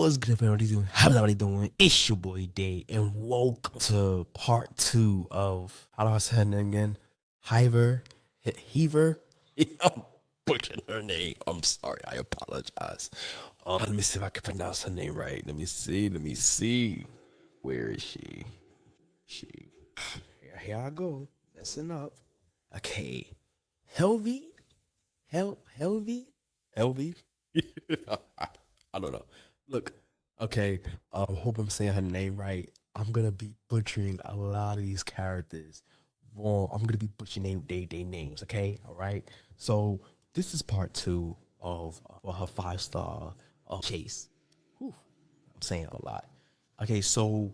What's good, everybody doing? How's everybody doing? It's your boy Day, and welcome to part two of how do I say her name again? Hiver, Heaver. I'm butchering her name. I'm sorry. I apologize. Let me see if I can pronounce her name right. Let me see. Let me see. Where is she? She. Here I go. Messing up. Okay. Helvy. Helvy. Helvy. I don't know. Look, okay. I hope I'm saying her name right. I'm gonna be butchering a lot of these characters. Well, I'm gonna be butchering they names. Okay, all right. So this is part two of her 5 star chase. Whew, I'm saying a lot. Okay, so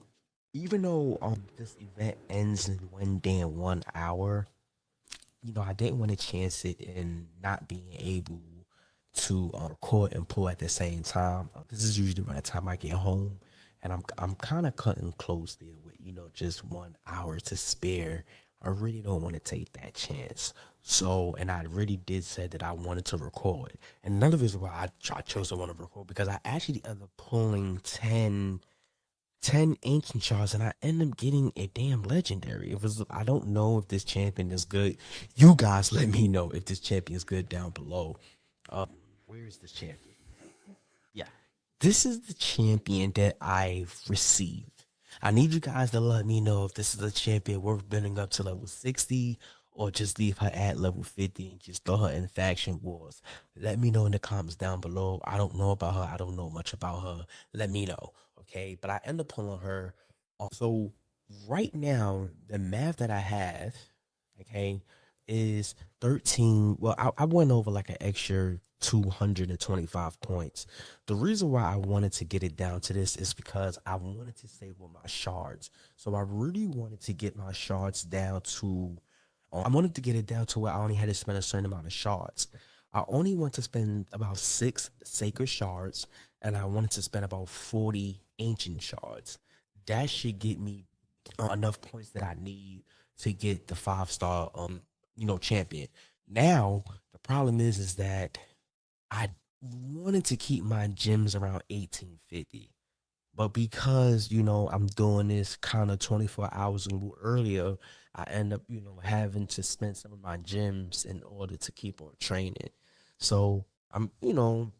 even though this event ends in 1 day and 1 hour, I didn't want to chance it in not being able to record and pull at the same time. This is usually by the time I get home, and I'm kind of cutting close there with just 1 hour to spare. I really don't want to take that chance. So, and I really did say that I wanted to record, and none of it is why I chose to want to record because I actually ended up pulling 10 ancient shards and I end up getting a damn legendary. It was I don't know if this champion is good. You guys let me know if this champion is good down below. Where is this champion? Yeah. This is the champion that I've received. I need you guys to let me know if this is a champion worth building up to level 60 or just leave her at level 50 and just throw her in faction wars. Let me know in the comments down below. I don't know about her. I don't know much about her. Let me know. Okay. But I end up pulling her. So right now, the math that I have, okay, is 13. Well, I went over like an extra 225 points. The reason why I wanted to get it down to this is because I wanted to save with my shards. So I really wanted to get my shards down to I wanted to get it down to where I only had to spend a certain amount of shards. I only want to spend about 6 sacred shards, and I wanted to spend about 40 ancient shards. That should get me enough points that I need to get the 5 star champion. Now the problem is that I wanted to keep my gems around 1850. But because, I'm doing this kind of 24 hours a little earlier, I end up, having to spend some of my gems in order to keep on training. So it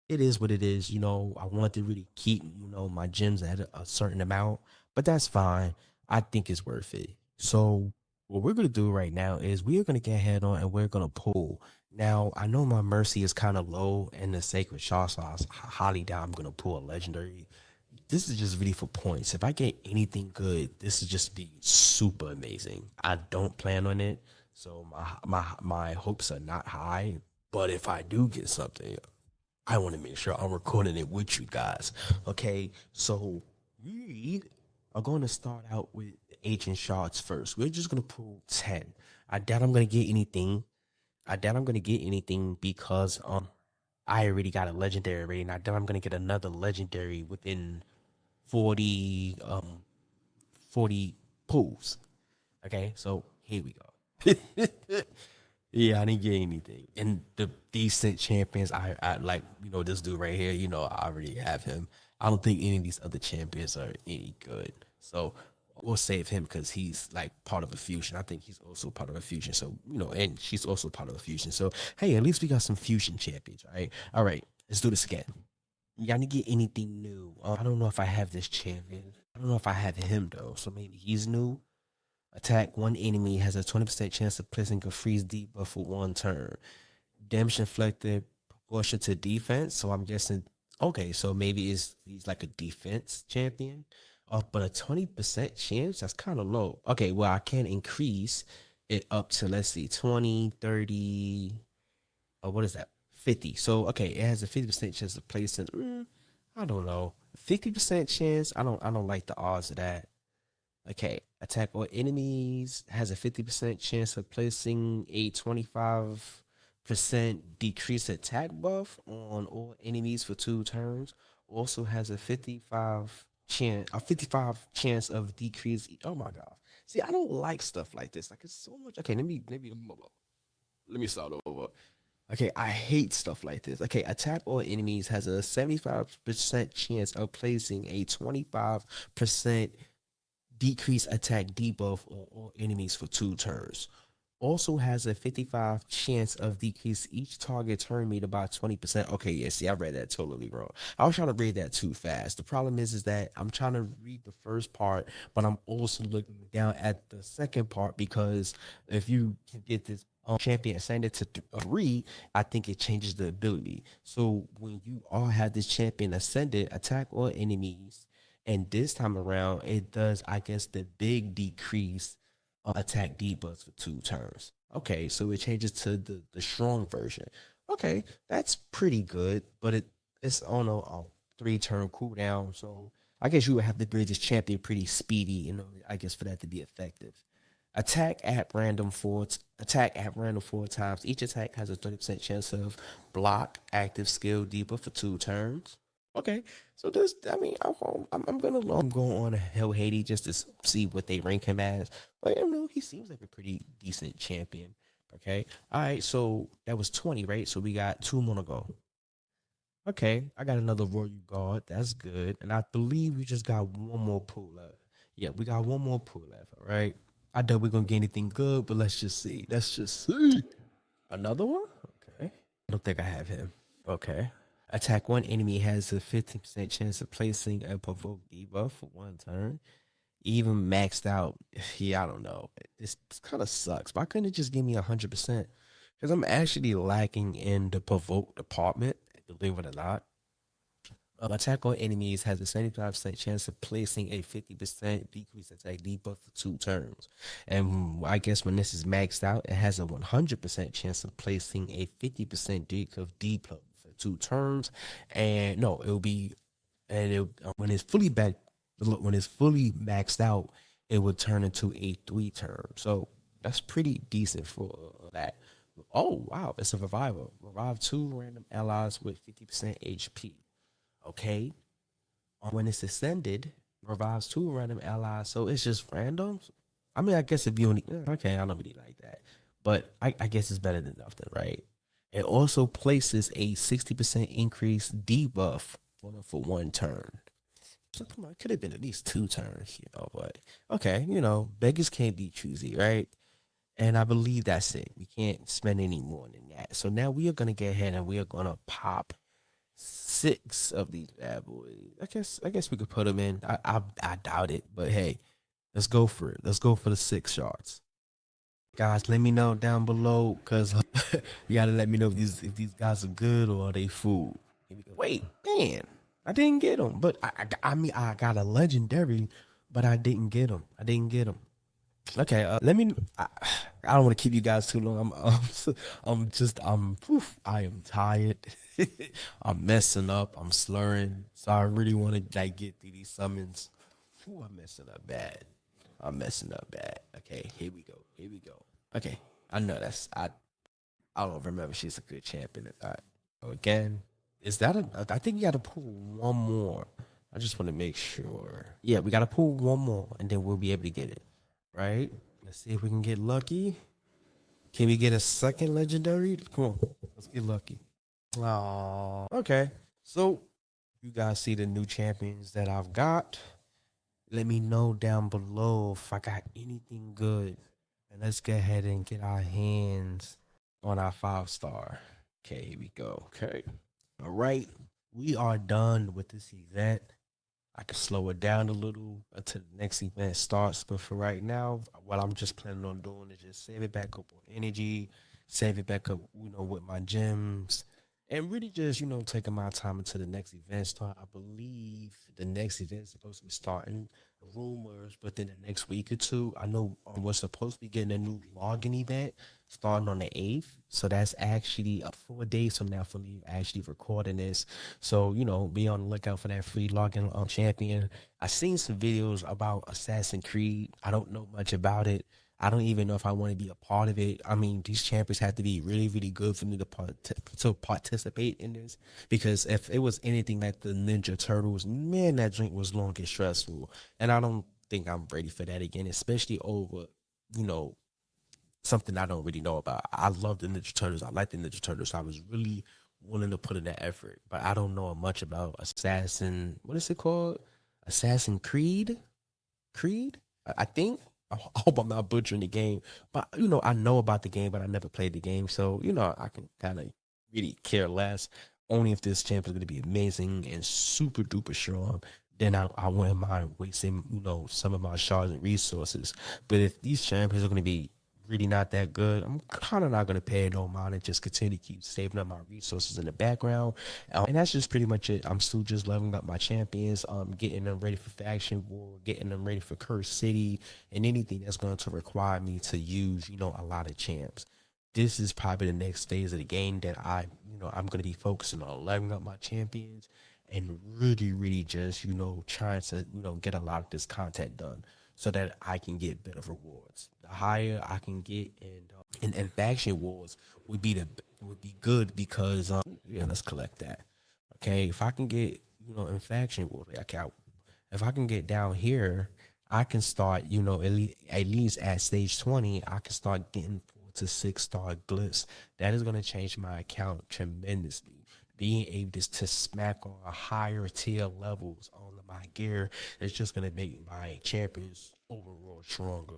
is what it is. I want to really keep, my gems at a certain amount, but that's fine. I think it's worth it. So what we're gonna do right now is we are gonna get ahead on and we're gonna pull. Now I know my mercy is kind of low in the sacred shot, so I highly doubt I'm gonna pull a legendary. This is just really for points. If I get anything good, this is just be super amazing. I don't plan on it, so my hopes are not high. But if I do get something, I want to make sure I'm recording it with you guys. Okay, so we are going to start out with ancient shards first. We're just going to pull 10. I doubt I'm going to get anything. I doubt I'm going to get anything because I already got a legendary already, and I doubt I'm going to get another legendary within 40 40 pulls. Okay, so here we go. Yeah, I didn't get anything. And the decent champions, I like, this dude right here, I already have him. I don't think any of these other champions are any good. So we'll save him because he's like part of a fusion. I think he's also part of a fusion. So, and she's also part of a fusion. So, hey, at least we got some fusion champions, right? All right, let's do this again. Y'all need to get anything new. I don't know if I have this champion. I don't know if I have him though. So maybe he's new. Attack one enemy has a 20% chance of placing a freeze debuff for 1 turn. Damage inflicted proportion to defense. So I'm guessing okay, so maybe he's like a defense champion. But a 20% chance, that's kind of low. Okay, well I can increase it up to let's see, 20, 30. What is that? 50. So okay, it has a 50% chance of placing I don't know. 50% chance. I don't like the odds of that. Okay, attack all enemies has a 50% chance of placing a 25% decreased attack buff on all enemies for 2 turns. Also has a 55 chance of decrease. Oh my god! See, I don't like stuff like this. Like it's so much. Okay, let me start over. Okay, I hate stuff like this. Okay, attack all enemies has a 75% chance of placing a 25% decrease attack debuff on all enemies for 2 turns. Also has a 55 chance of decrease each target turn meter by 20%. Okay, yeah, see, I read that totally wrong. I was trying to read that too fast. The problem is that I'm trying to read the first part, but I'm also looking down at the second part because if you can get this champion ascended to 3, I think it changes the ability. So when you all have this champion ascended, attack all enemies, and this time around, it does, I guess, the big decrease attack debuffs for 2 turns. Okay, so it changes to the strong version. Okay, that's pretty good, but it's on a 3 turn cooldown. So I guess you would have to build this champion pretty speedy, I guess for that to be effective. Attack at random 4 times. Each attack has a 30% chance of block active skill debuff for 2 turns. Okay, so this, I mean, I'm gonna go on Hell Haiti just to see what they rank him as. But he seems like a pretty decent champion. Okay, all right, so that was 20, right? So we got 2 more to go. Okay, I got another Royal Guard. That's good, and I believe we just got one more pool left. Yeah, we got one more pool left. All right, I doubt we're gonna get anything good, but let's just see. Let's just see. Another one? Okay. I don't think I have him. Okay. Attack one enemy has a 15% chance of placing a provoke debuff for 1 turn. Even maxed out, yeah, I don't know. This kind of sucks. Why couldn't it just give me 100%? Because I'm actually lacking in the provoke department, believe it or not. Attack on enemies has a 75% chance of placing a 50% decrease attack debuff for 2 turns. And I guess when this is maxed out, it has a 100% chance of placing a 50% decrease debuff for 2 turns. And no, it'll be, and it, when it's fully back, when it's fully maxed out, it would turn into a 3 turn. So that's pretty decent for that. Oh, wow. It's a reviver. Revive 2 random allies with 50% HP. Okay. When it's ascended, revives 2 random allies. So it's just randoms. I mean, I guess if you only okay, I don't really like that, but I guess it's better than nothing, right? It also places a 60% increase debuff for 1 turn. So come on, it could have been at least 2 turns, but okay, beggars can't be choosy, right? And I believe that's it. We can't spend any more than that. So now we are gonna get ahead and we are gonna pop 6 of these bad boys. I guess we could put them in. I doubt it, but hey, let's go for it. Let's go for the 6 shards. Guys, let me know down below because you gotta let me know if these guys are good or are they food. Wait, man, I didn't get them, but I mean I got a legendary, but I didn't get them. I didn't get them. Okay, let me. I don't want to keep you guys too long. I am tired. I'm messing up. I'm slurring. So I really want to get through these summons. Ooh, I'm messing up bad. I'm messing up bad. Okay, here we go. Here we go. Okay, I know that's I don't remember she's a good champion. Again, is that I think you got to pull one more. I just want to make sure. Yeah, we got to pull one more, and then we'll be able to get it. Right? Let's see if we can get lucky. Can we get a second legendary? Come on, let's get lucky. Oh, okay. So you guys see the new champions that I've got. Let me know down below if I got anything good. And let's go ahead and get our hands on our 5-star. Okay, here we go. Okay. All right. We are done with this event. I can slow it down a little until the next event starts. But for right now, what I'm just planning on doing is just save it back up on energy, save it back up, with my gems, and really just, taking my time until the next event start. I believe the next event is supposed to be starting rumors within the next week or two. I know we're supposed to be getting a new login event starting on the 8th. So that's actually 4 days from now for me actually recording this. So, be on the lookout for that free login champion. I've seen some videos about Assassin's Creed. I don't know much about it. I don't even know if I want to be a part of it. I mean, these champions have to be really, really good for me to participate in this. Because if it was anything like the Ninja Turtles, man, that drink was long and stressful. And I don't think I'm ready for that again, especially over, you know, something I don't really know about. I love the Ninja Turtles. I like the Ninja Turtles. So I was really willing to put in that effort, but I don't know much about Assassin. What is it called? Assassin Creed. Creed. I think. I hope I'm not butchering the game, but I know about the game, but I never played the game, so I can kind of really care less. Only if this champ is going to be amazing and super duper strong, then I wouldn't mind wasting some of my shards and resources. But if these champions are going to be really not that good, I'm kind of not going to pay no mind and just continue to keep saving up my resources in the background. And that's just pretty much it. I'm still just leveling up my champions, getting them ready for faction war, getting them ready for Curse City, and anything that's going to require me to use, a lot of champs. This is probably the next phase of the game that I'm going to be focusing on leveling up my champions and really, really just, trying to, get a lot of this content done so that I can get better rewards. The higher I can get in faction wars would be good because yeah, let's collect that. Okay, if I can get in faction wars, like if I can get down here, I can start at least at stage 20, I can start getting 4 to 6 star glitz. That is gonna change my account tremendously. Being able to smack on a higher tier levels on my gear is just gonna make my champions overall stronger.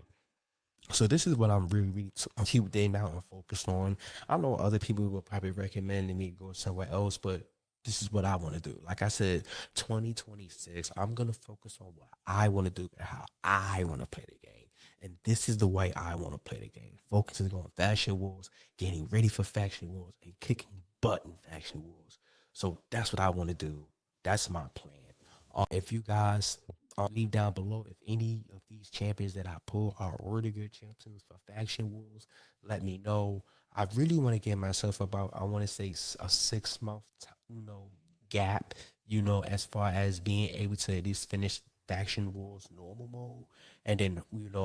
So this is what I'm really keep the amount and focus on. I know other people will probably recommend me go somewhere else, but this is what I want to do. Like I said, 2026, I'm gonna focus on what I want to do and how I want to play the game. And this is the way I want to play the game. Focusing on faction wars, getting ready for faction wars, and kicking butt in faction wars. So that's what I want to do. That's my plan. If you guys leave down below if any of these champions that I pull are really good champions for faction wars, let me know. I really want to get myself about, I want to say a 6 month, gap, as far as being able to at least finish faction wars normal mode. And then,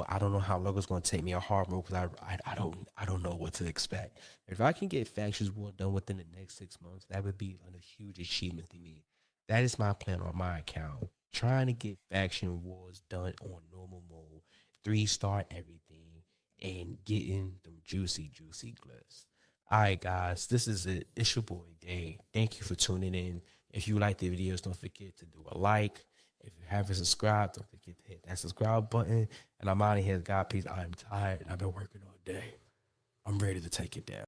I don't know how long it's going to take me a hard mode because I don't know what to expect. If I can get factions war done within the next 6 months, that would be a huge achievement to me. That is my plan on my account. Trying to get faction wars done on normal mode, 3 star everything, and getting them juicy glitz. All right, guys, this is it. It's your boy Day. Thank you for tuning in. If you like the videos, don't forget to do a like. If you haven't subscribed, don't forget to hit that subscribe button. And I'm out of here, God. Peace. I am tired. I've been working all day. I'm ready to take it down.